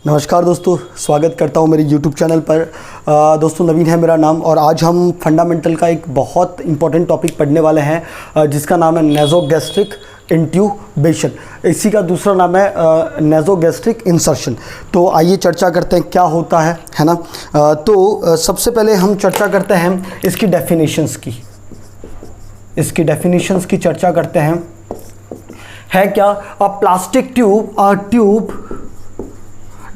नमस्कार दोस्तों, स्वागत करता हूं मेरे YouTube चैनल पर। दोस्तों नवीन है मेरा नाम और आज हम फंडामेंटल का एक बहुत इंपॉर्टेंट टॉपिक पढ़ने वाले हैं जिसका नाम है नेज़ोगैस्ट्रिक इंट्यूबेशन। इसी का दूसरा नाम है नेज़ोगैस्ट्रिक इंसर्शन। तो आइए चर्चा करते हैं क्या होता है ना। तो सबसे पहले हम चर्चा करते हैं इसकी डेफिनेशंस की। इसकी डेफिनेशंस की चर्चा करते हैं। है क्या? A plastic tube, a tube,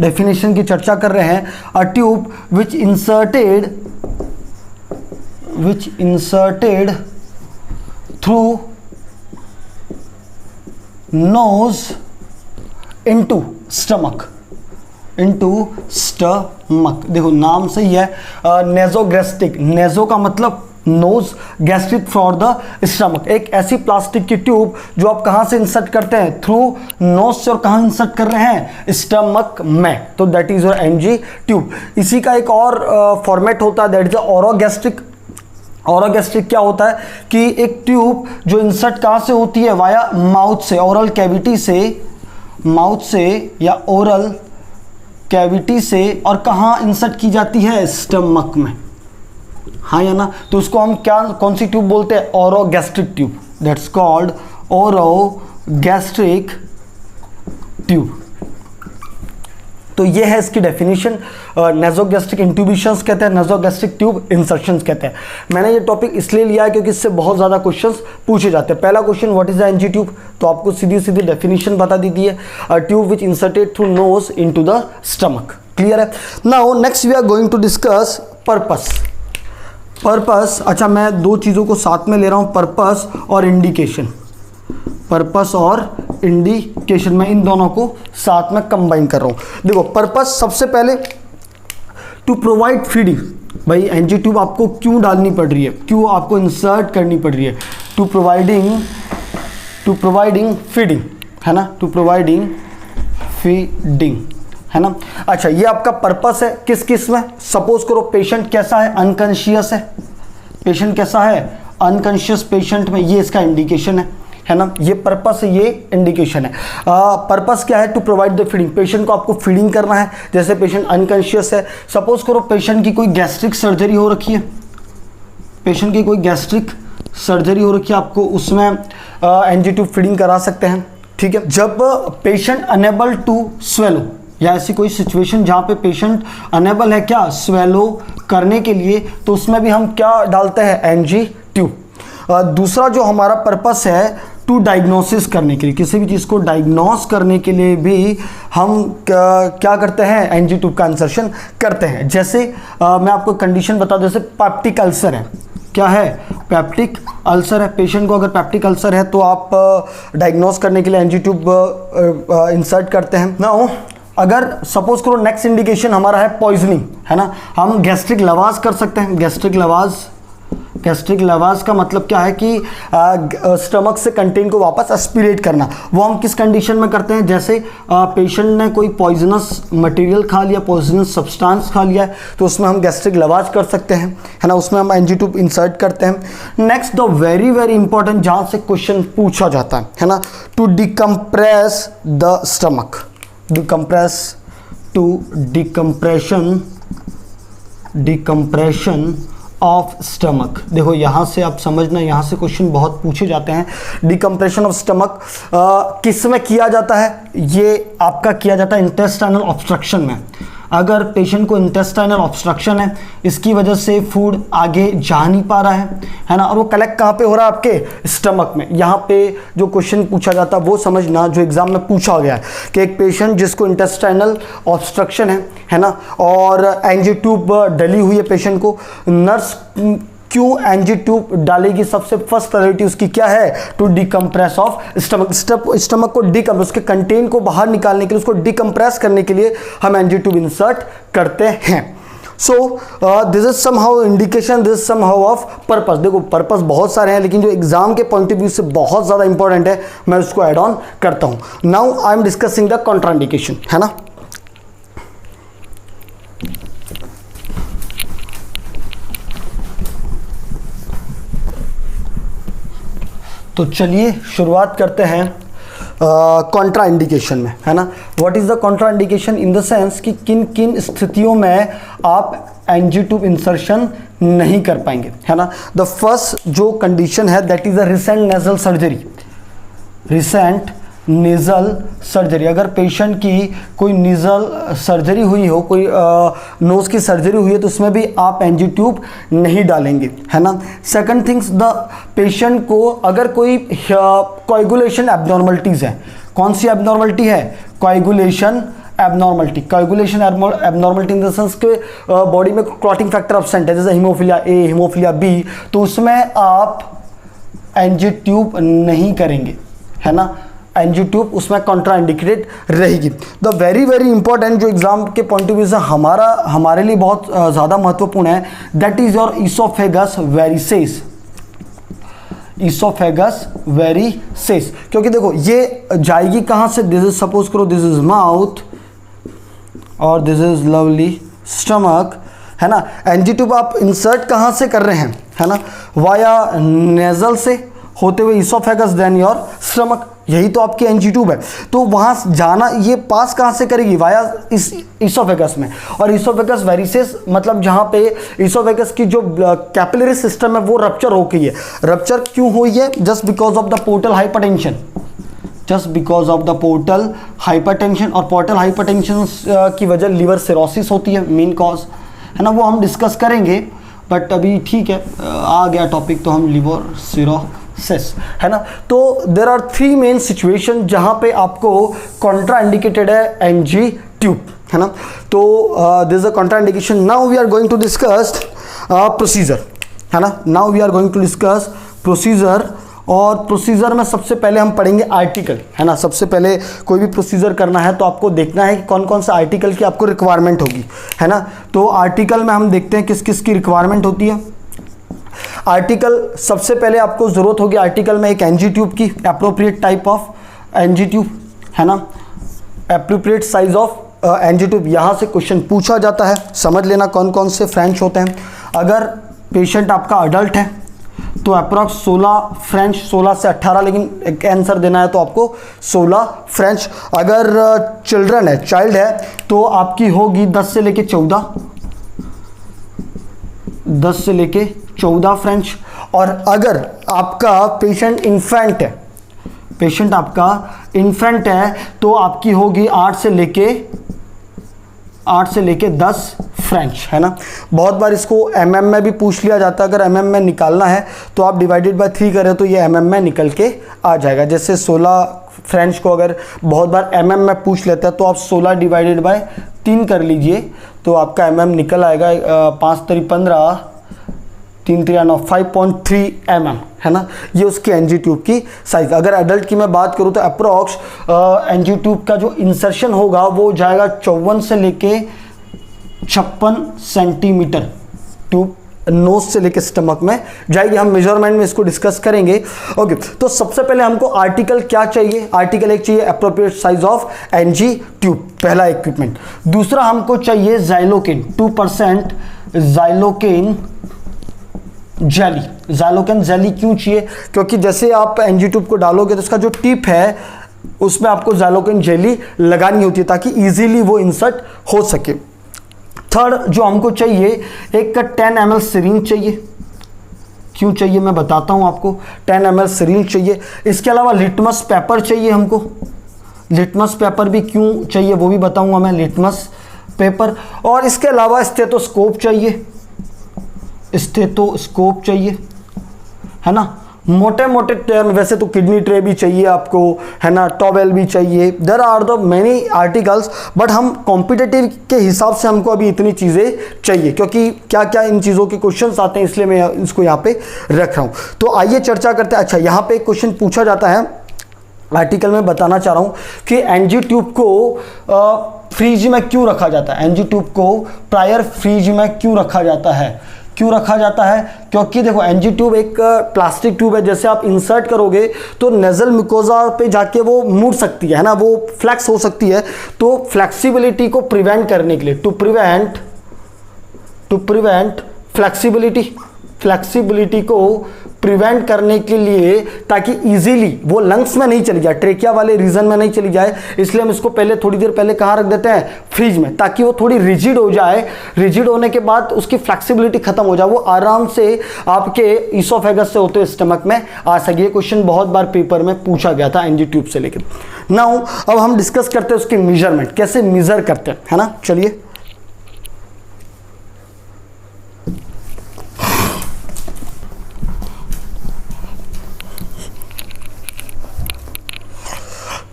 definition की चर्चा कर रहे हैं। A tube which inserted through nose into stomach. देखो नाम सही है, नेज़ोगैस्ट्रिक। नेज़ो का मतलब nose, gastric for the stomach. एक ऐसी प्लास्टिक की ट्यूब जो आप कहां से इंसर्ट करते हैं? थ्रू नोज से। और कहां इंसर्ट कर रहे हैं? स्टमक में। तो that is your NG tube. इसी का एक और फॉर्मेट होता है, दैट इज ओरोगैस्ट्रिक। ओरोगैस्ट्रिक क्या होता है कि एक ट्यूब जो इंसर्ट कहां से होती है? वाया माउथ से, ओरल कैविटी से, माउथ से या ओरल कैविटी से। और कहां इंसर्ट की जाती है? स्टमक में। हाँ या ना? तो उसको हम क्या, कौन सी ट्यूब बोलते हैं? Orogastric tube. That's called orogastric tube. तो ये है इसकी डेफिनेशन। नेज़ोगैस्ट्रिक इंट्यूबेशंस कहते हैं, नेज़ोगैस्ट्रिक ट्यूब इंसर्शंस कहते हैं। मैंने ये टॉपिक इसलिए लिया है क्योंकि इससे बहुत ज़्यादा क्वेश्चंस पूछे जाते हैं। पहला question, what is the NG tube? तो आपको सीधी सीधी डेफिनेशन बता दी थी है, a tube which inserted through nose into the stomach. Clear है? Now next we are going to discuss purpose. Purpose, अच्छा मैं दो चीज़ों को साथ में ले रहा हूँ, पर्पस और इंडिकेशन। पर्पस और इंडिकेशन, मैं इन दोनों को साथ में कंबाइन कर रहा हूँ। देखो पर्पस, सबसे पहले टू प्रोवाइड फीडिंग। भाई एनजी ट्यूब आपको क्यों डालनी पड़ रही है, क्यों आपको इंसर्ट करनी पड़ रही है? टू प्रोवाइडिंग फीडिंग, है ना, टू प्रोवाइडिंग फीडिंग, है ना। अच्छा ये आपका पर्पस है किस किस में? सपोज करो पेशेंट कैसा है? अनकॉन्शियस है। पेशेंट कैसा है? अनकॉन्शियस पेशेंट में, ये इसका इंडिकेशन है ना। ये पर्पस है, ये इंडिकेशन है। पर्पस क्या है? To provide the feeding. Patient को आपको फीडिंग करना है। जैसे पेशेंट अनकॉन्शियस है, सपोज करो पेशेंट की कोई गैस्ट्रिक सर्जरी हो रखी है, पेशेंट की कोई गैस्ट्रिक सर्जरी हो रखी है, आपको उसमें एनजी ट्यूब फीडिंग करा सकते हैं। ठीक है। जब पेशेंट अनेबल टू स्वेलो, या ऐसी कोई सिचुएशन जहाँ पे पेशेंट अनेबल है क्या? स्वेलो करने के लिए, तो उसमें भी हम क्या डालते हैं? NG tube. दूसरा जो हमारा पर्पस है, टू डायग्नोसिस करने के लिए, किसी भी चीज़ को डायग्नोस करने के लिए भी हम क्या करते हैं? एनजी ट्यूब का इंसर्शन करते हैं। जैसे मैं आपको कंडीशन बता दूं, जैसे पेप्टिक अल्सर है। क्या है? पेप्टिक अल्सर है। पेशेंट को अगर पेप्टिक अल्सर है तो आप डायग्नोस करने के लिए एनजी ट्यूब इंसर्ट करते हैं ना। अगर सपोज करो नेक्स्ट इंडिकेशन हमारा है पॉइजनिंग, है ना, हम गैस्ट्रिक लवाज कर सकते हैं। गैस्ट्रिक लवाज का मतलब क्या है कि स्टमक से कंटेंट को वापस एस्पिरेट करना। वो हम किस कंडीशन में करते हैं? जैसे पेशेंट ने कोई पॉइजनस मटेरियल खा लिया, पॉइजनस सब्सटेंस खा लिया है, तो उसमें हम गैस्ट्रिक लवाज कर सकते हैं, है ना। उसमें हम एनजी ट्यूब इंसर्ट करते हैं। Next the very very important, जहाँ से क्वेश्चन पूछा जाता है ना, to decompress the stomach. Decompression of stomach. देखो यहाँ से आप समझना, यहाँ से क्वेश्चन बहुत पूछे जाते हैं। डिकम्प्रेशन ऑफ स्टमक किस में किया जाता है? ये आपका किया जाता है इंटेस्टाइनल ऑब्स्ट्रक्शन में। अगर पेशेंट को इंटेस्टाइनल ऑब्स्ट्रक्शन है, इसकी वजह से फूड आगे जा नहीं पा रहा है ना, और वो कलेक्ट कहाँ पे हो रहा है? आपके स्टमक में। यहाँ पे जो क्वेश्चन पूछा जाता है वो समझना, जो एग्जाम में पूछा गया है कि एक पेशेंट जिसको इंटेस्टाइनल ऑब्स्ट्रक्शन है ना, और एनजी ट्यूब डली हुई है पेशेंट को, नर्स क्यों एनजी ट्यूब डालेगी? सबसे फर्स्ट प्रायोरिटी उसकी क्या है? To decompress of stomach. Stomach को डिकम्प्रेस, उसके कंटेंट को बाहर निकालने के लिए, उसको डिकम्प्रेस करने के लिए हम एनजी ट्यूब इंसर्ट करते हैं। So this is somehow indication, this is somehow of purpose. देखो पर्पस बहुत सारे हैं, लेकिन जो एग्जाम के पॉइंट ऑफ व्यू से बहुत ज़्यादा इंपॉर्टेंट है, मैं उसको एड ऑन करता हूँ। Now I am discussing the contraindication, है ना। तो चलिए शुरुआत करते हैं कॉन्ट्रा इंडिकेशन में, है ना। What is the Contra indication in the sense कि किन किन स्थितियों में आप एनजी ट्यूब इंसर्शन नहीं कर पाएंगे, है ना। द फर्स्ट जो कंडीशन है that is the recent nasal surgery. Recent nasal surgery, अगर पेशेंट की कोई नेजल सर्जरी हुई हो, कोई नोज की सर्जरी हुई है, तो उसमें भी आप एनजी ट्यूब नहीं डालेंगे, है ना। सेकंड थिंग्स, द पेशेंट को अगर कोई कोएगुलेशन एबनॉर्मलिटीज़ है, कौन सी एबनॉर्मलिटी है, coagulation abnormality. Coagulation abnormality in the sense के बॉडी में क्लॉटिंग फैक्टर एब्सेंट है, जैसे हीमोफिलिया ए, हीमोफिलिया बी, तो उसमें आप एनजी ट्यूब नहीं करेंगे, है ना। एनजी ट्यूब उसमें कॉन्ट्रा इंडिकेटेड रहेगी। द वेरी वेरी इंपॉर्टेंट जो एग्जाम के पॉइंट ऑफ व्यू से हमारे लिए बहुत ज़्यादा महत्वपूर्ण है, that is your oesophagus varices. Oesophagus varices, क्योंकि देखो ये जाएगी कहाँ से, दिस इज, सपोज करो दिस इज माउथ और दिस इज लवली स्टमक, है ना। एनजी ट्यूब आप इंसर्ट कहाँ से कर रहे हैं, है ना, वाया नेजल से होते हुए ईसोफेगस, देन योर स्टमक, यही तो आपकी एनजी ट्यूब है। तो वहाँ जाना, ये पास कहाँ से करेगी, वाया इस ईसोफेगस में। और ईसोफेगस वेरिसेस मतलब जहाँ पे ईसोफेगस की जो कैपिलरी सिस्टम है वो रप्चर हो गई है। रप्चर क्यों हुई है, just because of the portal hypertension, just because of the portal hypertension. और पोर्टल हाइपरटेंशन की वजह लिवर सिरोसिस होती है, मेन कॉज, है ना, वो हम डिस्कस करेंगे, बट अभी ठीक है आ गया टॉपिक तो हम लिवर सिरोसिस, है ना। तो देर आर 3 मेन सिचुएशन जहाँ पे आपको कॉन्ट्रा इंडिकेटेड है एनजी ट्यूब, है ना। तो this is a contra indication. Now we are going to discuss procedure, है ना। Now we are going to discuss procedure. और प्रोसीजर में सबसे पहले हम पढ़ेंगे आर्टिकल, है ना। सबसे पहले कोई भी प्रोसीजर करना है तो आपको देखना है कि कौन कौन सा आर्टिकल की आपको रिक्वायरमेंट होगी, है ना। तो आर्टिकल में हम देखते हैं किस किस की रिक्वायरमेंट होती है। आर्टिकल, सबसे पहले आपको ज़रूरत होगी आर्टिकल में एक एनजी ट्यूब की, appropriate type of NG tube, है ना, appropriate size of NG tube. यहाँ से क्वेश्चन पूछा जाता है, समझ लेना कौन कौन से फ्रेंच होते हैं। अगर पेशेंट आपका अडल्ट है तो अप्रॉक्स 16 फ्रेंच, 16 से 18, लेकिन एक आंसर देना है तो आपको 16 फ्रेंच। अगर चिल्ड्रन है, चाइल्ड है, तो आपकी होगी 10 से लेके 14, 10 से लेके 14 फ्रेंच। और अगर आपका पेशेंट इन्फेंट है, पेशेंट आपका इन्फेंट है, तो आपकी होगी 8 से लेके 10 फ्रेंच, है ना। बहुत बार इसको एमएम में भी पूछ लिया जाता है। अगर एमएम में निकालना है तो आप डिवाइडेड बाय 3 करें तो ये एमएम में निकल के आ जाएगा। जैसे 16 फ्रेंच को अगर बहुत बार एमएम में पूछ लेता है तो आप 16 डिवाइडेड बाय 3 कर लीजिए तो आपका एमएम निकल आएगा 5 3 15, 3 3 9, 5.3 mm, है ना। ये उसकी एनजी ट्यूब की साइज। अगर एडल्ट की मैं बात करूँ तो अप्रॉक्स एनजी ट्यूब का जो इंसर्शन होगा वो जाएगा 54 से लेके 56 सेंटीमीटर, ट्यूब नोज से लेके स्टमक में जाएगी। हम मेजरमेंट में इसको डिस्कस करेंगे। ओके, तो सबसे पहले हमको आर्टिकल क्या चाहिए, आर्टिकल एक चाहिए appropriate size of NG tube, पहला इक्विपमेंट। दूसरा हमको चाहिए xylocaine, 2% xylocaine jelly. Xylocaine jelly क्यों चाहिए, क्योंकि जैसे आप एनजी ट्यूब को डालोगे तो उसका जो टिप है उसमें आपको ज़ाइलोकेन जेली लगानी होती है ताकि इजीली वो इंसर्ट हो सके। थर्ड जो हमको चाहिए, एक 10 ml सिरिंज चाहिए। क्यों चाहिए मैं बताता हूँ आपको। 10 ml सिरिंज चाहिए। इसके अलावा लिटमस पेपर चाहिए हमको। लिटमस पेपर भी क्यों चाहिए वो भी बताऊँगा मैं, लिटमस पेपर। और इसके अलावा स्टेथोस्कोप चाहिए, स्टेथोस्कोप चाहिए, है ना। मोटे मोटे टर्म, वैसे तो किडनी ट्रे भी चाहिए आपको, है ना, टॉवेल भी चाहिए। There are the many articles, but हम कॉम्पिटिटिव के हिसाब से हमको अभी इतनी चीज़ें चाहिए, क्योंकि क्या क्या इन चीज़ों के क्वेश्चंस आते हैं, इसलिए मैं इसको यहाँ पे रख रहा हूँ। तो आइए चर्चा करते हैं। अच्छा, यहाँ पे एक क्वेश्चन पूछा जाता है, आर्टिकल में बताना चाह रहा हूँ कि एनजी ट्यूब को फ्रीज में क्यों रखा जाता है। एनजी ट्यूब को प्रायर फ्रीज में क्यों रखा जाता है, क्यों रखा जाता है, क्योंकि देखो एनजी ट्यूब एक प्लास्टिक ट्यूब है, जैसे आप इंसर्ट करोगे तो नेजल म्यूकोजा पे जाके वो मुड़ सकती है ना, वो फ्लैक्स हो सकती है। तो फ्लेक्सिबिलिटी को प्रिवेंट करने के लिए, टू प्रिवेंट फ्लेक्सिबिलिटी को प्रिवेंट करने के लिए, ताकि इजीली वो लंग्स में नहीं चली जाए, ट्रेकिया वाले रीजन में नहीं चली जाए, इसलिए हम इसको पहले थोड़ी देर पहले कहाँ रख देते हैं, फ्रीज में, ताकि वो थोड़ी रिजिड हो जाए। रिजिड होने के बाद उसकी फ्लेक्सिबिलिटी खत्म हो जाए, वो आराम से आपके इसोफेगस से होते हुए स्टमक में आ सके। ये क्वेश्चन बहुत बार पेपर में पूछा गया था एनजी ट्यूब से लेकर। नाउ अब हम डिस्कस करते हैं उसकी मेजरमेंट, कैसे मेजर करते हैं, है ना। चलिए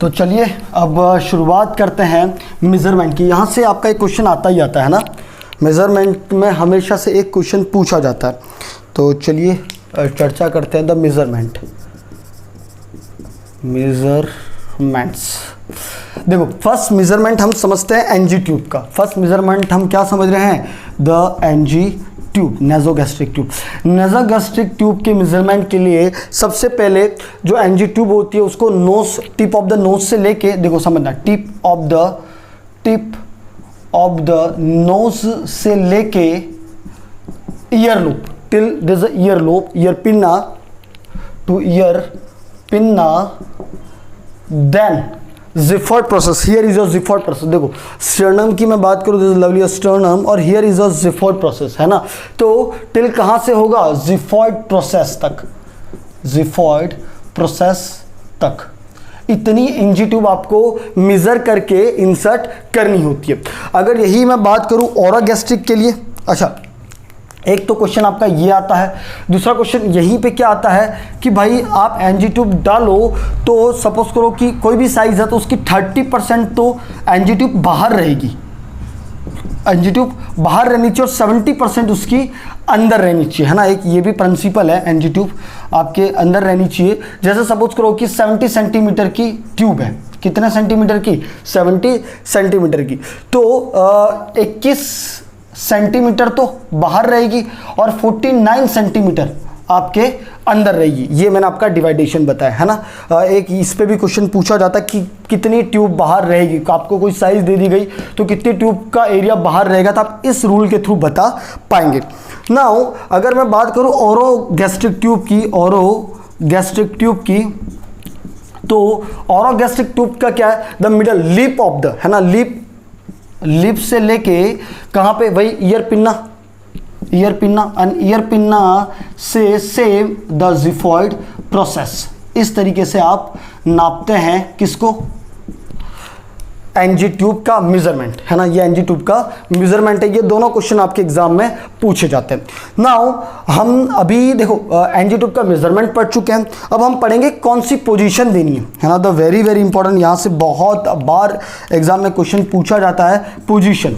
तो चलिए अब शुरुआत करते हैं मेजरमेंट की। यहाँ से आपका एक क्वेश्चन आता ही आता है ना, मेजरमेंट में हमेशा से एक क्वेश्चन पूछा जाता है। तो चलिए चर्चा करते हैं द मेजरमेंट, मेजरमेंट्स। देखो फर्स्ट मेजरमेंट हम समझते हैं एनजी ट्यूब का। फर्स्ट मेजरमेंट हम क्या समझ रहे हैं, the NG tube, nasogastric tube. Nasogastric tube के मेजरमेंट के लिए सबसे पहले जो एनजी ट्यूब होती है उसको nose, tip of the nose से लेके, देखो समझना, टिप ऑफ द नोज से लेके ear lobe till this ear lobe, ear pinna to ear pinna, then xiphoid process. Here is your xiphoid process. देखो स्टर्नम की मैं बात करूँ, दिस इज लवली स्टर्नम, और here is your xiphoid process, है ना। तो टिल कहाँ से होगा, जिफॉर्ड प्रोसेस तक, जिफॉर्ड प्रोसेस तक इतनी एनजी ट्यूब आपको मेजर करके इंसर्ट करनी होती है। अगर यही मैं बात करूँ ओरोगैस्ट्रिक के लिए, अच्छा एक तो क्वेश्चन आपका ये आता है, दूसरा क्वेश्चन यहीं पे क्या आता है कि भाई आप एनजी ट्यूब डालो तो सपोज करो कि कोई भी साइज है तो उसकी 30% तो एनजी ट्यूब बाहर रहेगी, एनजी ट्यूब बाहर रहनी चाहिए, और 70% उसकी अंदर रहनी चाहिए, है ना। एक ये भी प्रिंसिपल है, एनजी ट्यूब आपके अंदर रहनी चाहिए। जैसे सपोज करो कि 70 सेंटीमीटर की ट्यूब है, कितने सेंटीमीटर की, 70 सेंटीमीटर की, तो 21 सेंटीमीटर तो बाहर रहेगी और 49 सेंटीमीटर आपके अंदर रहेगी। ये मैंने आपका डिवाइडेशन बताया, है ना। एक इस पे भी क्वेश्चन पूछा जाता है कि कितनी ट्यूब बाहर रहेगी, आपको कोई साइज दे दी गई तो कितनी ट्यूब का एरिया बाहर रहेगा, तो आप इस रूल के थ्रू बता पाएंगे। नाउ अगर मैं बात करूँ ओरोगैस्ट्रिक ट्यूब की, ओरोगैस्ट्रिक ट्यूब की, तो ओरोगैस्ट्रिक ट्यूब का क्या है, the middle lip of the, है ना, लिप से लेके कहाँ पे, वही ear pinna and ear pinna से सेम द जिफॉइड प्रोसेस। इस तरीके से आप नापते हैं किसको, एनजी ट्यूब का मेजरमेंट, है ना। ये एनजी ट्यूब का मेजरमेंट है। ये दोनों क्वेश्चन आपके एग्जाम में पूछे जाते हैं। नाउ हम अभी देखो एनजी ट्यूब का मेजरमेंट पढ़ चुके हैं, अब हम पढ़ेंगे कौन सी पोजीशन देनी है ना। द वेरी वेरी इंपॉर्टेंट, यहाँ से बहुत बार एग्जाम में क्वेश्चन पूछा जाता है, पोजीशन,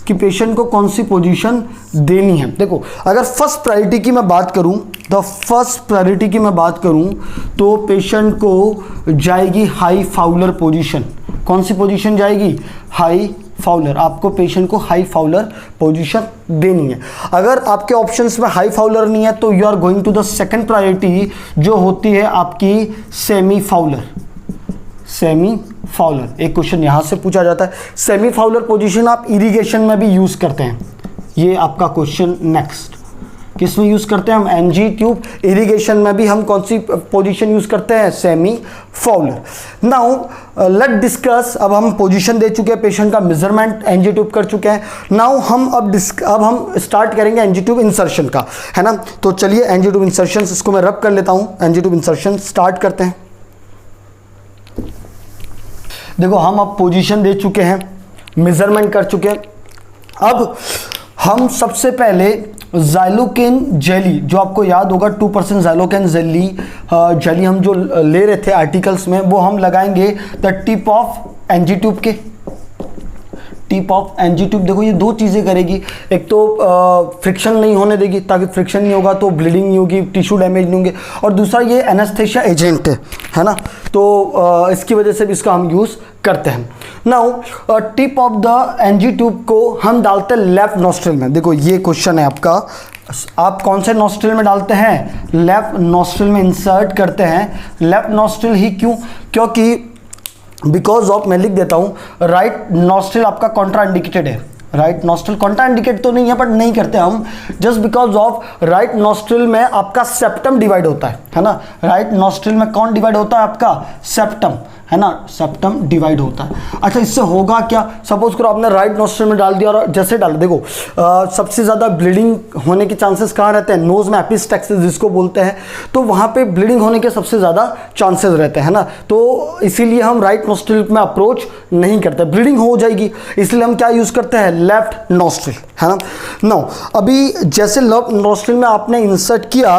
कि पेशेंट को कौन सी पोजीशन देनी है। देखो अगर फर्स्ट प्रायोरिटी की मैं बात करूं, द फर्स्ट प्रायोरिटी की मैं बात करूं तो पेशेंट को जाएगी हाई फाउलर पोजीशन। कौन सी पोजीशन जाएगी, हाई फाउलर। आपको पेशेंट को हाई फाउलर पोजीशन देनी है। अगर आपके ऑप्शंस में हाई फाउलर नहीं है तो you are going to the second priority, जो होती है आपकी सेमी फाउलर। सेमी फाउलर एक क्वेश्चन यहां से पूछा जाता है। सेमी फाउलर पोजीशन आप इरिगेशन में भी यूज करते हैं। ये आपका क्वेश्चन नेक्स्ट, किस में यूज करते हैं हम, एनजी ट्यूब। इरिगेशन में भी हम कौन सी पोजीशन यूज करते हैं, semi Fowler. Now let discuss, अब हम पोजीशन दे चुके हैं, पेशेंट का मेजरमेंट एनजी ट्यूब कर चुके हैं। नाउ हम अब हम स्टार्ट करेंगे एनजी ट्यूब इंसर्शन का, है ना। तो चलिए एनजी ट्यूब इंसर्शन, इसको मैं रब कर लेता हूं। एनजी ट्यूब इंसर्शन स्टार्ट करते हैं। देखो हम अब पोजीशन दे चुके हैं, मेजरमेंट कर चुके हैं। अब हम सबसे पहले ज़ाइलोकेन जेली, जो आपको याद होगा 2% ज़ाइलोकेन जेली हम जो ले रहे थे आर्टिकल्स में, वो हम लगाएंगे the tip of NG tube के, टिप ऑफ एनजी ट्यूब। देखो ये दो चीज़ें करेगी, एक तो फ्रिक्शन नहीं होने देगी, ताकि फ्रिक्शन नहीं होगा तो ब्लीडिंग नहीं होगी, टिश्यू डैमेज नहीं होंगे, और दूसरा ये एनेस्थेशिया एजेंट है ना, तो इसकी वजह से भी इसका हम यूज़ करते हैं। Now tip of the NG tube को हम डालते हैं लेफ्ट नॉस्ट्रिल में। देखो ये क्वेश्चन है आपका, आप कौन से नॉस्ट्रिल में डालते हैं, लेफ्ट नॉस्ट्रिल में इंसर्ट करते हैं। लेफ्ट नॉस्ट्रिल ही क्यों, क्योंकि बिकॉज ऑफ, मैं लिख देता हूं, राइट नॉस्ट्रिल आपका कॉन्ट्रा इंडिकेटेड है। राइट नॉस्ट्रल कॉन्ट्रा इंडिकेट तो नहीं है, बट नहीं करते हम, just because of right nostril में आपका सेप्टम डिवाइड होता है ना। राइट नॉस्ट्रल में कौन डिवाइड होता है? आपका सेप्टम, है ना, सेप्टम डिवाइड होता है। अच्छा, इससे होगा क्या? सपोज करो आपने राइट नॉस्ट्रल में डाल दिया और जैसे डाल, देखो सबसे ज़्यादा ब्लीडिंग होने के चांसेस कहाँ रहते हैं? नोज में एपिस्टैक्सिस जिसको बोलते हैं, तो वहाँ पे ब्लीडिंग होने के सबसे ज़्यादा चांसेस रहते हैं ना, तो इसीलिए हम राइट नॉस्ट्रल में अप्रोच नहीं करते, ब्लीडिंग हो जाएगी, इसलिए हम क्या यूज़ करते हैं? लेफ्ट नॉस्ट्रल, है ना। नो, अभी जैसे लेफ्ट नॉस्ट्रल में आपने इंसर्ट किया,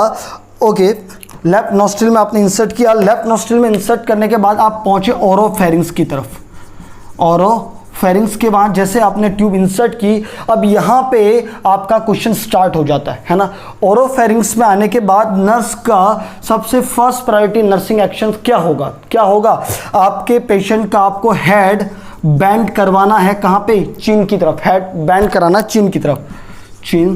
ओके, लेफ्ट नॉस्ट्रल में आपने इंसर्ट किया, लेफ्ट नॉस्ट्रल में इंसर्ट करने के बाद आप पहुंचे ओरोफेरिंक्स की तरफ। ओरोफेरिंक्स के बाद जैसे आपने ट्यूब इंसर्ट की, अब यहाँ पे आपका क्वेश्चन स्टार्ट हो जाता है ना। ओरोफेरिंक्स में आने के बाद नर्स का सबसे फर्स्ट प्रायोरिटी नर्सिंग एक्शन क्या होगा? क्या होगा? आपके पेशेंट का आपको हेड बैंड करवाना है, कहाँ पे? चिन की तरफ, हेड बैंड कराना चिन की तरफ, चिन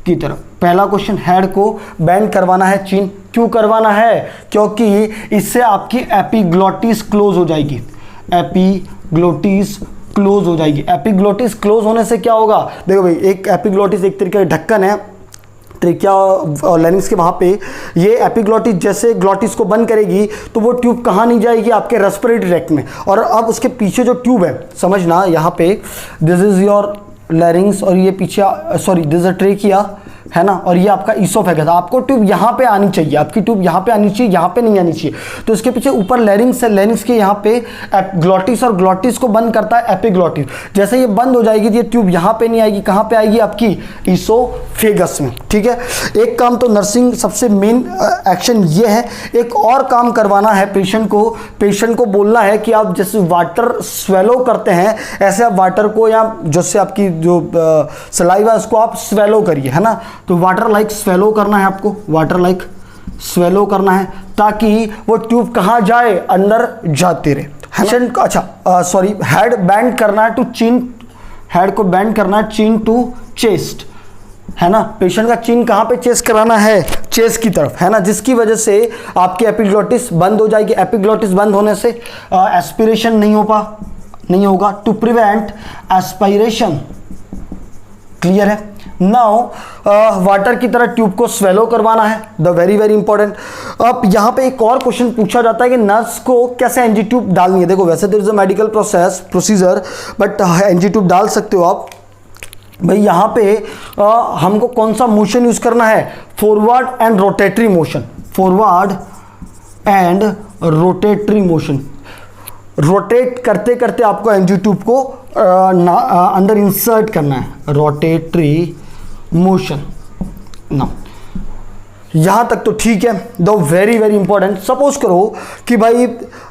की तरफ। पहला क्वेश्चन, हेड को बैंड करवाना है चिन। क्यों करवाना है? क्योंकि इससे आपकी एपिग्लोटिस क्लोज हो जाएगी, एपिग्लोटिस क्लोज हो जाएगी। एपिग्लोटिस क्लोज होने से क्या होगा? देखो भाई, एक एपिग्लोटिस एक तरीके का ढक्कन है ट्रिकिया और लैरिंक्स के, वहाँ पे ये एपिग्लोटिस जैसे ग्लोटिस को बंद करेगी तो वो ट्यूब कहाँ नहीं जाएगी? आपके रेस्पिरेटरी ट्रैक्ट में। और अब उसके पीछे जो ट्यूब है, समझना, यहाँ पे दिस इज योर लैरिंग्स और ये पीछे, सॉरी, दिस इज ट्रेकिया, है ना, और ये आपका ईसोफेगस। आपको ट्यूब यहाँ पे आनी चाहिए, आपकी ट्यूब यहाँ पे आनी चाहिए, यहाँ पे नहीं आनी चाहिए। तो इसके पीछे ऊपर लैरिंग्स है, लैरिंग्स के यहाँ पे ग्लोटिस, और ग्लोटिस को बंद करता है एपिग्लोटिस। जैसे ये बंद हो जाएगी तो ये ट्यूब यहाँ पे नहीं आएगी, कहाँ पे आएगी? आपकी ईसोफेगस में, ठीक है। एक काम तो नर्सिंग सबसे मेन एक्शन ये है। एक और काम करवाना है पेशेंट को बोलना है कि आप जैसे वाटर स्वेलो करते हैं, ऐसे आप वाटर को, या जैसे आपकी जो सलाइवा उसको आप स्वेलो करिए, है ना। तो वाटर लाइक स्वेलो करना है आपको, वाटर लाइक स्वेलो करना है, ताकि वो ट्यूब कहाँ जाए? अंदर जाते रहे, है ना। अच्छा, सॉरी, हेड बैंड करना है टू चिन, हेड को बैंड करना है चिन टू चेस्ट, है ना। पेशेंट का चिन कहाँ पे चेस्ट कराना है? चेस्ट की तरफ, है ना, जिसकी वजह से आपकी एपिग्लोटिस बंद हो जाएगी। एपिग्लोटिस बंद होने से एस्पिरेशन नहीं होगा, टू प्रिवेंट एस्पायरेशन, क्लियर है। नाउ वाटर की तरह ट्यूब को स्वेलो करवाना है, द वेरी वेरी इंपॉर्टेंट। अब यहाँ पे एक और क्वेश्चन पूछा जाता है कि नर्स को कैसे एनजी ट्यूब डालनी है। देखो, वैसे there is a medical procedure, but NG tube डाल सकते हो आप। भाई यहाँ पे हमको कौन सा मोशन यूज करना है? Forward and rotatory motion, forward and rotatory motion. Rotate करते करते आपको एनजी ट्यूब को अंदर इंसर्ट करना है, रोटेटरी मोशन। ना, यहाँ तक तो ठीक है, दो वेरी वेरी इंपॉर्टेंट। सपोज करो कि भाई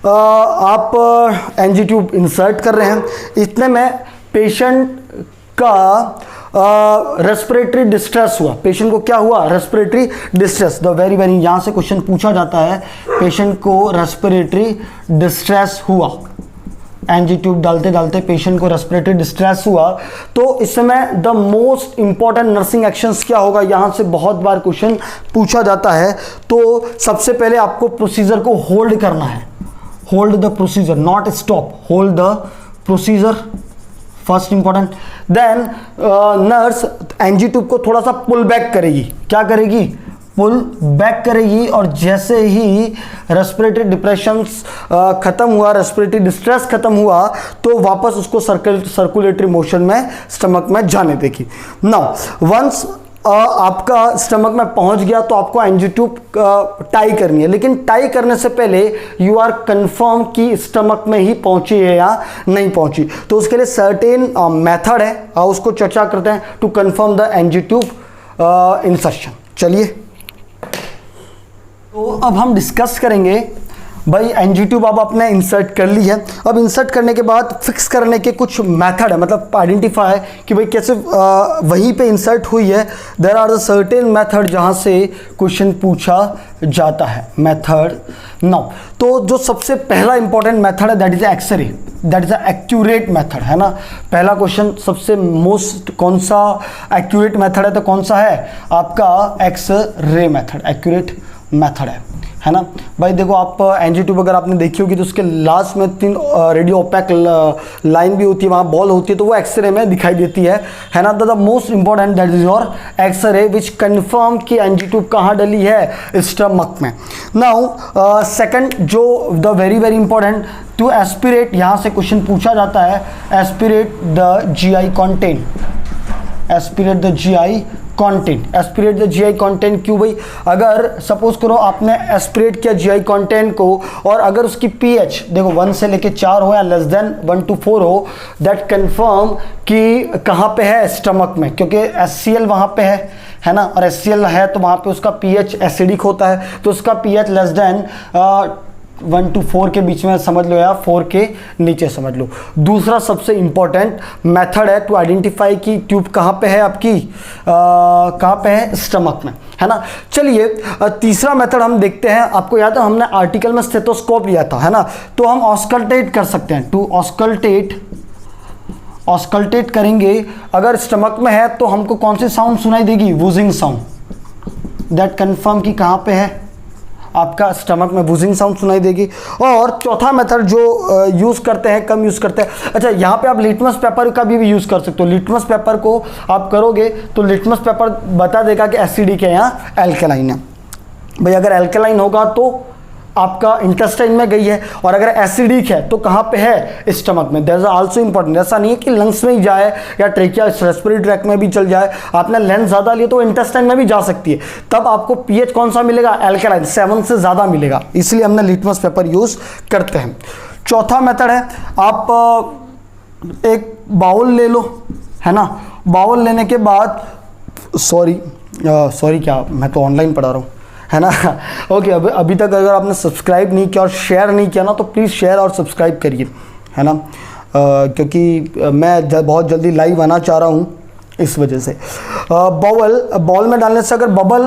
आप एनजी ट्यूब इंसर्ट कर रहे हैं, इतने में पेशेंट का रेस्पिरेटरी डिस्ट्रेस हुआ। पेशेंट को क्या हुआ? Respiratory distress, the very very, यहाँ से क्वेश्चन पूछा जाता है, पेशेंट को रेस्पिरेटरी डिस्ट्रेस हुआ, एनजी ट्यूब डालते डालते पेशेंट को रेस्पिरेटरी डिस्ट्रेस हुआ, तो इस समय the most important nursing actions क्या होगा? यहाँ से बहुत बार क्वेश्चन पूछा जाता है। तो सबसे पहले आपको प्रोसीजर को होल्ड करना है, hold the procedure, not stop, hold the procedure, first important. Then nurse NG tube को थोड़ा सा पुल बैक करेगी, क्या करेगी? पुल बैक करेगी, और जैसे ही रेस्पिरेटरी डिप्रेशन खत्म हुआ, रेस्पिरेटरी डिस्ट्रेस खत्म हुआ, तो वापस उसको सर्कुलेटरी मोशन में स्टमक में जाने देगी। नाउ वंस आपका स्टमक में पहुंच गया तो आपको एनजी ट्यूब टाई करनी है, लेकिन टाई करने से पहले यू आर कंफर्म कि स्टमक में ही पहुंची है या नहीं पहुंची। तो उसके लिए सर्टेन मेथड है, उसको चर्चा करते हैं to confirm the NG tube insertion. चलिए, तो अब हम डिस्कस करेंगे भाई एनजी ट्यूब अब आपने इंसर्ट कर ली है। अब इंसर्ट करने के बाद फिक्स करने के कुछ मेथड है, मतलब आइडेंटिफाई कि भाई कैसे वहीं पे इंसर्ट हुई है। There are the certain method जहाँ से क्वेश्चन पूछा जाता है, मेथड। नाउ तो जो सबसे पहला इंपॉर्टेंट मेथड है that is x ray, that is accurate method, है ना। पहला क्वेश्चन सबसे मोस्ट कौन सा एक्यूरेट मेथड है, तो कौन सा है आपका? एक्सरे मेथड, एक्यूरेट मेथड है। है ना भाई। देखो आप एनजी ट्यूब अगर आपने देखी होगी तो उसके लास्ट में 3 रेडियो ओपैक लाइन भी होती है, वहाँ बॉल होती है, तो वो एक्सरे में दिखाई देती है ना। The most important that is your x ray which confirm कि एनजी ट्यूब कहाँ डली है, स्टमक में। नाउ सेकंड जो the very very important, to aspirate, यहाँ से क्वेश्चन पूछा जाता है, aspirate the GI content, aspirate the GI content, aspirate the GI content. क्यों भाई, अगर सपोज करो आपने एस्पिरेट किया जीआई कंटेंट को और अगर उसकी पीएच देखो 1 से लेके 4 हो या लेस देन 1 to 4 हो, दैट कंफर्म कि कहाँ पे है, स्टमक में, क्योंकि एचसीएल वहाँ पे है ना, और एचसीएल है तो वहाँ पे उसका पीएच एसिडिक होता है, तो उसका पीएच लेस देन 1 to 4 के बीच में समझ लो या 4 के नीचे समझ लो। दूसरा सबसे इंपॉर्टेंट मेथड है टू आइडेंटिफाई कि ट्यूब कहाँ पे है आपकी, कहाँ पे है, स्टमक में, है ना। चलिए तीसरा मेथड हम देखते हैं। आपको याद है हमने आर्टिकल में स्टेथोस्कोप लिया था, है ना, तो हम ऑस्कल्टेट कर सकते हैं, टू ऑस्कल्टेट करेंगे। अगर स्टमक में है तो हमको कौन सी साउंड सुनाई देगी, वूजिंग साउंड, दैट कंफर्म कि कहाँ पे है आपका स्टमक में, वूजिंग साउंड सुनाई देगी। और चौथा मेथड जो यूज़ करते हैं, कम यूज़ करते हैं, अच्छा यहाँ पे आप लिटमस पेपर का भी यूज़ कर सकते हो। लिटमस पेपर को आप करोगे तो लिटमस पेपर बता देगा कि एसिडिक है या एल्कलाइन है। भाई अगर एल्कलाइन होगा तो आपका इंटेस्टाइन में गई है, और अगर एसिडिक है तो कहाँ पे है, स्टमक में। That is also important. ऐसा नहीं है कि लंग्स में ही जाए या ट्रेकिया रेस्पिरेटरी ट्रैक में भी चल जाए, आपने लेंथ ज़्यादा लिया तो इंटेस्टाइन में भी जा सकती है, तब आपको पीएच कौन सा मिलेगा, एल्कलाइन, 7 से ज़्यादा मिलेगा, इसलिए हमने लिटमस पेपर यूज़ करते हैं। चौथा मेथड है, आप एक बाउल ले लो, है ना, बाउल लेने के बाद सॉरी क्या, मैं तो ऑनलाइन पढ़ा रहा हूँ, है ना। ओके, अभी तक अगर आपने सब्सक्राइब नहीं किया और शेयर नहीं किया ना तो प्लीज़ शेयर और सब्सक्राइब करिए, है ना, क्योंकि मैं बहुत जल्दी लाइव आना चाह रहा हूँ, इस वजह से। बॉल में डालने से अगर बबल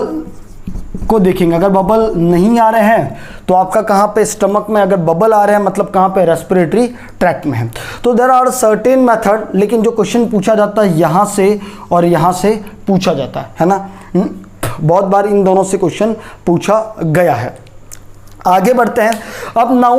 को देखेंगे, अगर बबल नहीं आ रहे हैं तो आपका कहाँ पे, स्टमक में, अगर बबल आ रहे हैं मतलब कहाँ पे, रेस्पिरेटरी ट्रैक्ट में है। तो देयर आर सर्टेन मेथड, लेकिन जो क्वेश्चन पूछा जाता है यहाँ से और यहाँ से पूछा जाता है ना, बहुत बार इन दोनों से क्वेश्चन पूछा गया है। आगे बढ़ते हैं। अब नाउ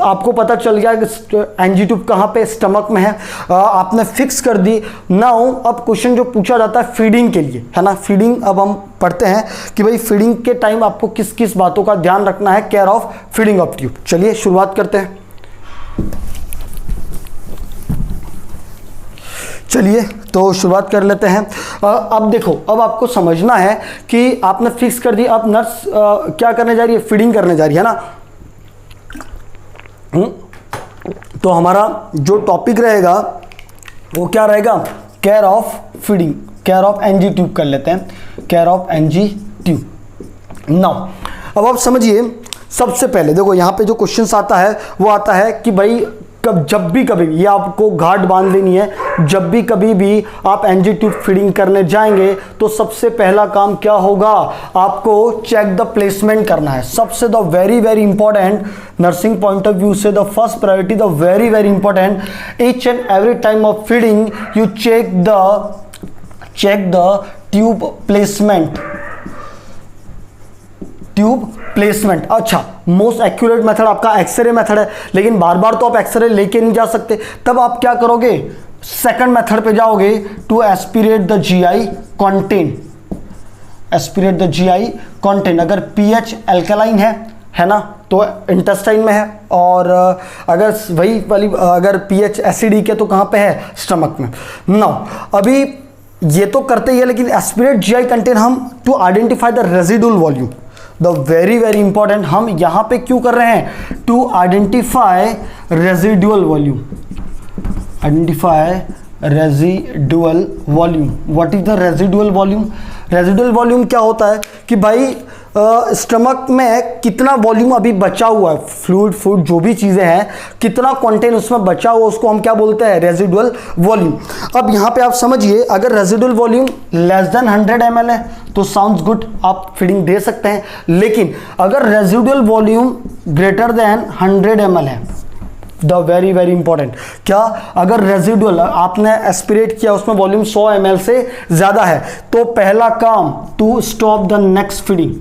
आपको पता चल गया कि एनजी ट्यूब कहाँ पे, स्टमक में है, आपने फिक्स कर दी। नाउ अब क्वेश्चन जो पूछा जाता है फीडिंग के लिए, है ना, फीडिंग। अब हम पढ़ते हैं कि भाई फीडिंग के टाइम आपको किस किस बातों का ध्यान रखना है, care of feeding of tube. चलिए शुरुआत करते हैं। चलिए तो शुरुआत कर लेते हैं। अब देखो, अब आपको समझना है कि आपने फिक्स कर दी, अब नर्स क्या करने जा रही है, फीडिंग करने जा रही है ना। तो हमारा जो टॉपिक रहेगा वो क्या रहेगा, care of feeding, care of NG tube कर लेते हैं, care of NG tube. Now अब आप समझिए, सबसे पहले देखो यहाँ पे जो क्वेश्चन आता है वो आता है कि भाई जब भी कभी, ये आपको घाट बांध लेनी है, जब भी कभी भी आप एनजी ट्यूब फीडिंग करने जाएंगे तो सबसे पहला काम क्या होगा, आपको चेक द प्लेसमेंट करना है। सबसे the very very important nursing point of view से the first priority, the very very important, each and every time of feeding you check the tube placement, tube placement. अच्छा, most accurate method आपका X-ray method है, लेकिन बार बार तो आप x ray लेके नहीं जा सकते, तब आप क्या करोगे, सेकंड मेथड पे जाओगे, to aspirate the GI content, aspirate the GI content. अगर पीएच एल्कलाइन है ना, तो इंटेस्टाइन में है, और अगर वही वाली अगर पीएच एसिडिक है तो कहाँ पे है, स्टमक में। नाउ अभी ये तो करते ही है, लेकिन एस्पिरेट जीआई कंटेंट हम to identify the residual volume, the very very important, हम यहां पे क्यों कर रहे हैं, to identify residual volume, identify residual volume. What is the residual volume, residual volume क्या होता है कि भाई स्टमक में कितना वॉल्यूम अभी बचा हुआ है, फ्लूइड फूड जो भी चीज़ें हैं, कितना कंटेंट उसमें बचा हुआ, उसको हम क्या बोलते हैं, रेजिडुअल वॉल्यूम। अब यहाँ पे आप समझिए, अगर residual volume less than 100 ml है तो साउंड्स गुड, आप फीडिंग दे सकते हैं, लेकिन अगर residual volume greater than 100 ml है, द वेरी वेरी इंपॉर्टेंट, क्या, अगर रेजिडुअल आपने एस्पिरेट किया उसमें वॉल्यूम 100 ml से ज़्यादा है, तो पहला काम, to stop the next feeding,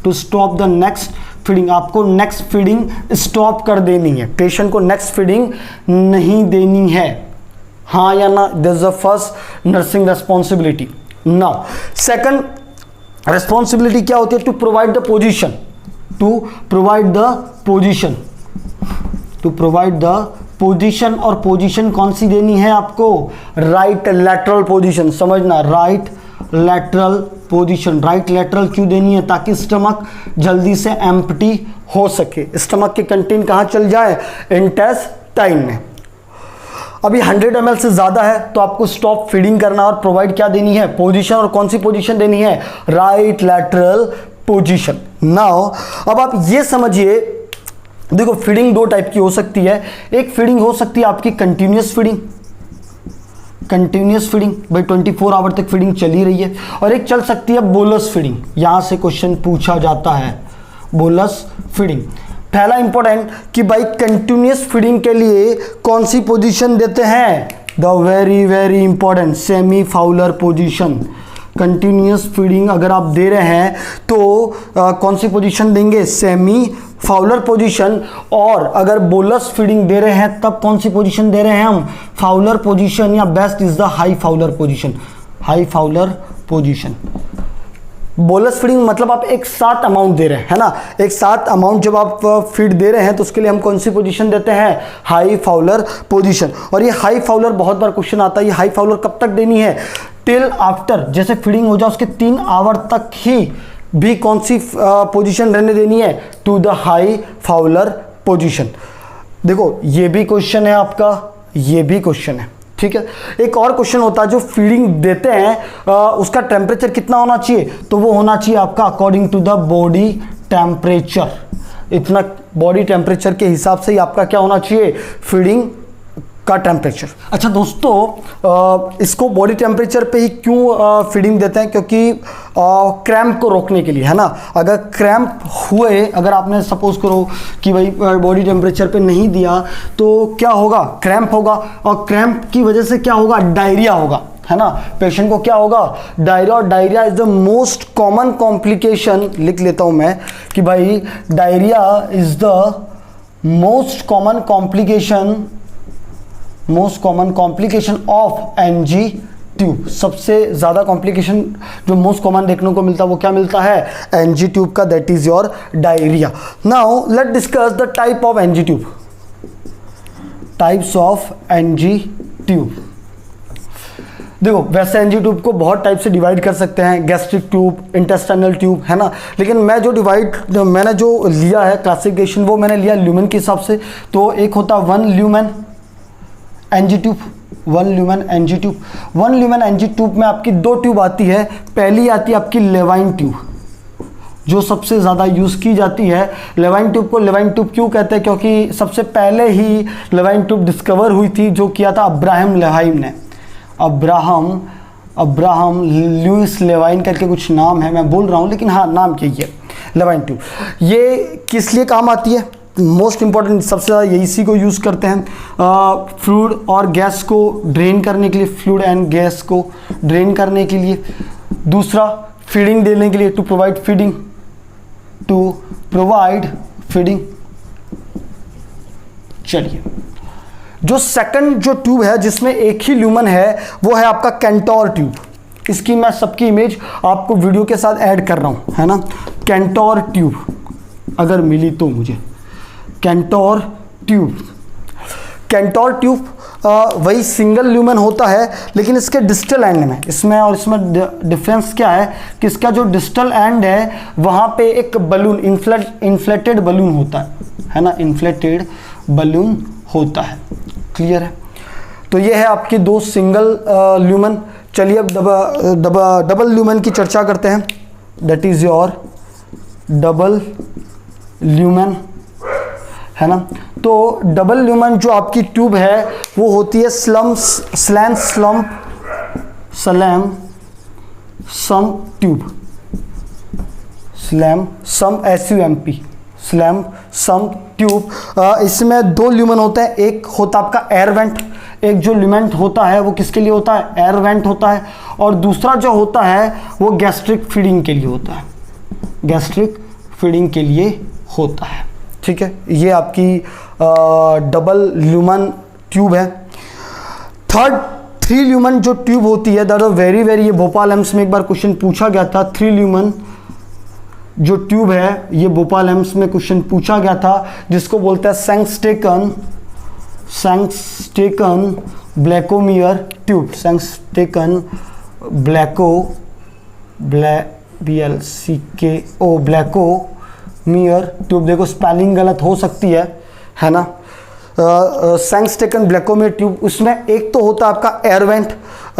to stop the next feeding, आपको नेक्स्ट फीडिंग स्टॉप कर देनी है, पेशेंट को नेक्स्ट फीडिंग नहीं देनी है, हाँ या ना? This is the first nursing responsibility. Now second responsibility क्या होती है? To provide the position, to provide the position, to provide the position. और पोजीशन कौन सी देनी है आपको? राइट लैटरल पोजीशन, समझना, right lateral position. Right lateral क्यों देनी है? ताकि स्टमक जल्दी से एम्प्टी हो सके, स्टमक के कंटेंट कहाँ चल जाए? इंटेस्टाइन में। अभी 100 ml से ज़्यादा है तो आपको स्टॉप फीडिंग करना और प्रोवाइड क्या देनी है? पोजीशन। और कौन सी पोजीशन देनी है? Right lateral position. नाउ अब आप ये समझिए, देखो फीडिंग दो टाइप की हो सकती है। एक फीडिंग हो सकती है आपकी कंटिन्यूस फीडिंग, कंटिन्यूस फीडिंग, भाई 24 आवर तक फीडिंग चली रही है। और एक चल सकती है बोलस फीडिंग, यहां से क्वेश्चन पूछा जाता है, बोलस फीडिंग। पहला इंपॉर्टेंट कि भाई कंटिन्यूस फीडिंग के लिए कौन सी पोजीशन देते हैं? The very very important semi Fowler position. Continuous feeding अगर आप दे रहे हैं तो कौन सी पोजीशन देंगे? Semi Fowler position. और अगर बोलस फीडिंग दे रहे हैं तब कौन सी पोजीशन दे रहे हैं हम? फाउलर पोजीशन, या best is the high Fowler position, high Fowler position. Bolus feeding मतलब आप एक साथ अमाउंट दे रहे हैं, है ना? एक साथ अमाउंट जब आप फीड दे रहे हैं तो उसके लिए हम कौन सी पोजीशन देते हैं? High Fowler position. और ये हाई फाउलर बहुत बार क्वेश्चन आता है, ये हाई फाउलर कब तक देनी है? टिल आफ्टर, जैसे फीडिंग हो जाए उसके 3 आवर तक ही भी कौन सी पोजीशन रहने देनी है? To the high Fowler position. देखो ये भी क्वेश्चन है आपका, ये भी क्वेश्चन है, ठीक है। एक और क्वेश्चन होता है जो फीडिंग देते हैं उसका टेम्परेचर कितना होना चाहिए? तो वो होना चाहिए आपका according to the body temperature. इतना बॉडी टेम्परेचर के हिसाब से ही आपका क्या होना चाहिए? फीडिंग का टेम्परेचर। अच्छा दोस्तों, इसको बॉडी टेम्परेचर पे ही क्यों फीडिंग देते हैं? क्योंकि क्रैम्प को रोकने के लिए, है ना? अगर क्रैम्प हुए, अगर आपने सपोज करो कि भाई बॉडी टेम्परेचर पे नहीं दिया तो क्या होगा? क्रैम्प होगा, और क्रैम्प की वजह से क्या होगा? डायरिया होगा, है ना? पेशेंट को क्या होगा? डायरिया। और diarrhoea is the most common complication, लिख लेता हूं मैं कि भाई diarrhoea is the most common complication of NG tube. सबसे ज़्यादा कॉम्प्लिकेशन जो मोस्ट कॉमन देखने को मिलता है वो क्या मिलता है? एनजी ट्यूब का, that is your diarrhoea. Now let discuss the type of NG tube, types of NG tube. देखो वैसे एनजी ट्यूब को बहुत टाइप से डिवाइड कर सकते हैं, गैस्ट्रिक ट्यूब, इंटेस्टाइनल ट्यूब, है ना? लेकिन मैंने जो लिया है क्लासिफिकेशन वो मैंने लिया ल्यूमेन के हिसाब से। तो एक होता है 1 lumen NG tube, 1 lumen NG tube. 1 lumen NG tube में आपकी 2 ट्यूब आती है। पहली आती है आपकी लेवाइन ट्यूब, जो सबसे ज़्यादा यूज़ की जाती है। लेवाइन ट्यूब को लेवाइन ट्यूब क्यों कहते हैं? क्योंकि सबसे पहले ही लेवाइन ट्यूब डिस्कवर हुई थी, जो किया था अब्राहम लेवाइन ने। अब्राहम लुइस लेवाइन करके कुछ नाम है, मैं बोल रहा हूँ लेकिन हाँ नाम यही है, लेवाइन ट्यूब। ये किस लिए काम आती है? मोस्ट इंपॉर्टेंट, सबसे ज़्यादा इसी को यूज़ करते हैं फ्लूइड और गैस को ड्रेन करने के लिए, फ्लूइड एंड गैस को ड्रेन करने के लिए। दूसरा फीडिंग देने के लिए, टू प्रोवाइड फीडिंग। चलिए, जो सेकंड जो ट्यूब है जिसमें एक ही ल्यूमेन है वो है आपका कैंटोर ट्यूब। इसकी मैं सबकी इमेज आपको वीडियो के साथ ऐड कर रहा हूँ, है ना? कैंटोर ट्यूब अगर मिली तो मुझे, कैंटोर ट्यूब वही सिंगल ल्यूमेन होता है, लेकिन इसके डिस्टल एंड में, इसमें और इसमें डिफरेंस क्या है कि इसका जो डिस्टल एंड है वहाँ पे एक बलून, इन्फ्लेटेड बलून होता है ना? इन्फ्लेटेड बलून होता है। क्लियर है? तो ये है आपकी 2 सिंगल ल्यूमेन। चलिए अब डबल ल्यूमेन की चर्चा करते हैं, that is your double lumen, है ना? तो डबल ल्यूमेन जो आपकी ट्यूब है वो होती है स्लैम सम ट्यूब। इसमें 2 ल्यूमेन होते हैं, एक होता है आपका एयर वेंट, एक जो ल्यूमेन होता है वो किसके लिए होता है? एयर वेंट होता है। और दूसरा जो होता है वो गैस्ट्रिक फीडिंग के लिए होता है, गैस्ट्रिक फीडिंग के लिए होता है। ठीक है, ये आपकी डबल ल्यूमन ट्यूब है। थर्ड, 3 ल्यूमन जो ट्यूब होती है, दैट वेरी वेरी, ये भोपाल एम्स में एक बार क्वेश्चन पूछा गया था। 3 ल्यूमन जो ट्यूब है, ये भोपाल एम्स में क्वेश्चन पूछा गया था, जिसको बोलते हैं सैंक्सटेकन ब्लैकोमियर ट्यूब। सैंक्सटेकन ब्लैकोमियर ट्यूब। देखो स्पेलिंग गलत हो सकती है ना। सैंक्सटेकन ब्लैकोमियर ट्यूब, उसमें एक तो होता है आपका एयर वेंट,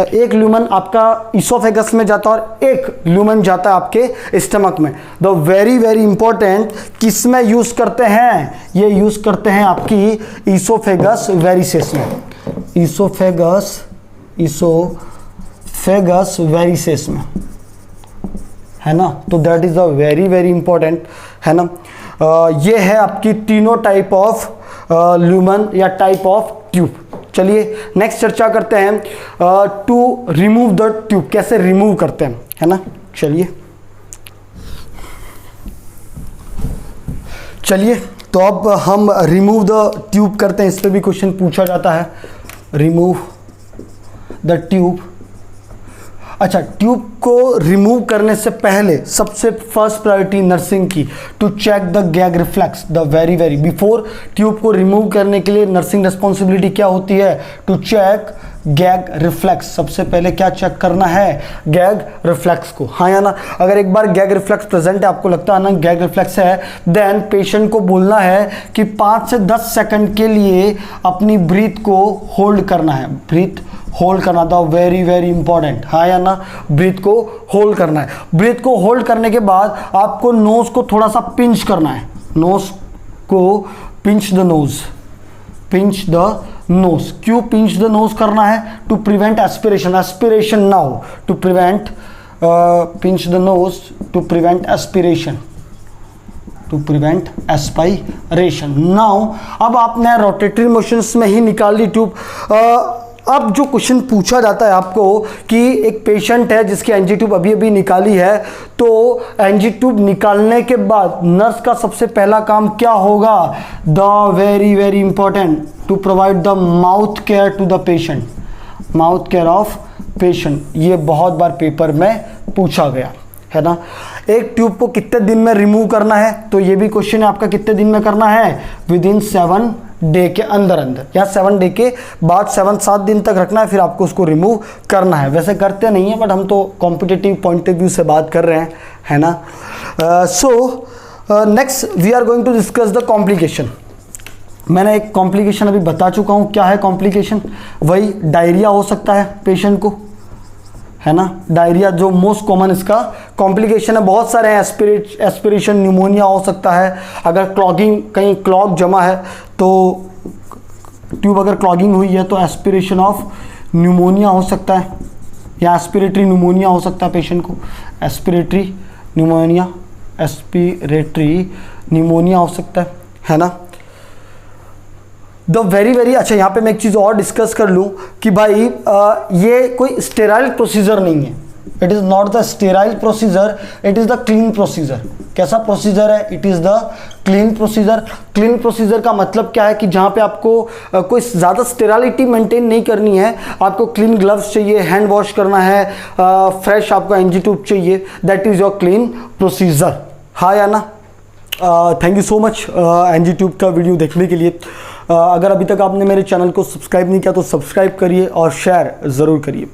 एक ल्यूमन आपका इसोफेगस में जाता है और एक ल्यूमन जाता है आपके स्टमक में। द वेरी वेरी इंपॉर्टेंट, किस में यूज करते हैं? ये यूज करते हैं आपकी इसोफेगस वेरिसेस में, इसोफेगस वेरिसेस में, है ना। तो that is the very very important, है ना। ये है आपकी तीनों टाइप ऑफ ल्यूमन या टाइप ऑफ ट्यूब। चलिए नेक्स्ट चर्चा करते हैं, टू रिमूव द ट्यूब, कैसे रिमूव करते हैं, है ना। चलिए तो अब हम रिमूव द ट्यूब करते हैं। इस पे भी क्वेश्चन पूछा जाता है, रिमूव द ट्यूब। अच्छा, ट्यूब को रिमूव करने से पहले सबसे फर्स्ट प्रायोरिटी नर्सिंग की, to check the gag reflex. The very very before tube को रिमूव करने के लिए नर्सिंग रिस्पॉन्सिबिलिटी क्या होती है? To check gag reflex. सबसे पहले क्या चेक करना है? गैग रिफ्लेक्स को, हाँ या ना। अगर एक बार गैग रिफ्लेक्स प्रेजेंट है, आपको लगता है ना गैग रिफ्लेक्स है, देन पेशेंट को बोलना है कि 5 से 10 सेकंड के लिए अपनी ब्रीथ को होल्ड करना है, ब्रीथ होल्ड करना था, वेरी वेरी इंपॉर्टेंट, हाँ या ना। ब्रीथ को होल्ड करना है। ब्रीथ को होल्ड करने के बाद आपको नोज को थोड़ा सा पिंच करना है, नोज को पिंच द नोज। क्यों पिंच द नोज करना है? To prevent aspiration now, to prevent pinch the nose to prevent aspiration now. अब आपने रोटेटरी मोशंस में ही निकाल ली ट्यूब। अब जो क्वेश्चन पूछा जाता है आपको कि एक पेशेंट है जिसकी एनजी ट्यूब अभी अभी निकाली है, तो एनजी ट्यूब निकालने के बाद नर्स का सबसे पहला काम क्या होगा? The very very important, to provide the mouth care to the patient, mouth care of patient. ये बहुत बार पेपर में पूछा गया है ना। एक ट्यूब को कितने दिन में रिमूव करना है? तो ये भी क्वेश्चन है आपका, कितने दिन में करना है? विदिन 7 डे के अंदर या 7 डे के बाद 7-7 दिन तक रखना है, फिर आपको उसको रिमूव करना है। वैसे करते नहीं है, बट हम तो कॉम्पिटिटिव पॉइंट ऑफ व्यू से बात कर रहे हैं, है ना। So next we are going to discuss the complication. मैंने एक कॉम्प्लिकेशन अभी बता चुका हूँ, क्या है कॉम्प्लिकेशन? वही डायरिया हो सकता है पेशेंट को, है ना। डायरिया जो मोस्ट कॉमन इसका कॉम्प्लिकेशन है। बहुत सारे हैं, एस्पिरेशन न्यूमोनिया हो सकता है। अगर क्लॉगिंग, कहीं क्लॉग जमा है तो ट्यूब अगर क्लॉगिंग हुई है तो एस्पिरेशन ऑफ न्यूमोनिया हो सकता है, या एस्पिरेटरी न्यूमोनिया हो सकता है पेशेंट को, एस्पिरेटरी न्यूमोनिया हो सकता है ना। द वेरी वेरी, अच्छा यहाँ पे मैं एक चीज़ और डिस्कस कर लूँ कि भाई ये कोई स्टेराइल प्रोसीजर नहीं है। It is not the sterile procedure, it is the clean procedure. कैसा प्रोसीजर है? It is the clean procedure. Clean procedure का मतलब क्या है कि जहाँ पे आपको कोई ज़्यादा स्टेरालिटी मेंटेन नहीं करनी है, आपको क्लीन ग्लव्स चाहिए, हैंड वॉश करना है, फ्रेश आपको एनजी ट्यूब चाहिए, that is your clean procedure, हाँ या ना। Thank you so much NG tube का वीडियो देखने के लिए। अगर अभी तक आपने मेरे चैनल को सब्सक्राइब नहीं किया तो सब्सक्राइब करिए और शेयर ज़रूर करिए।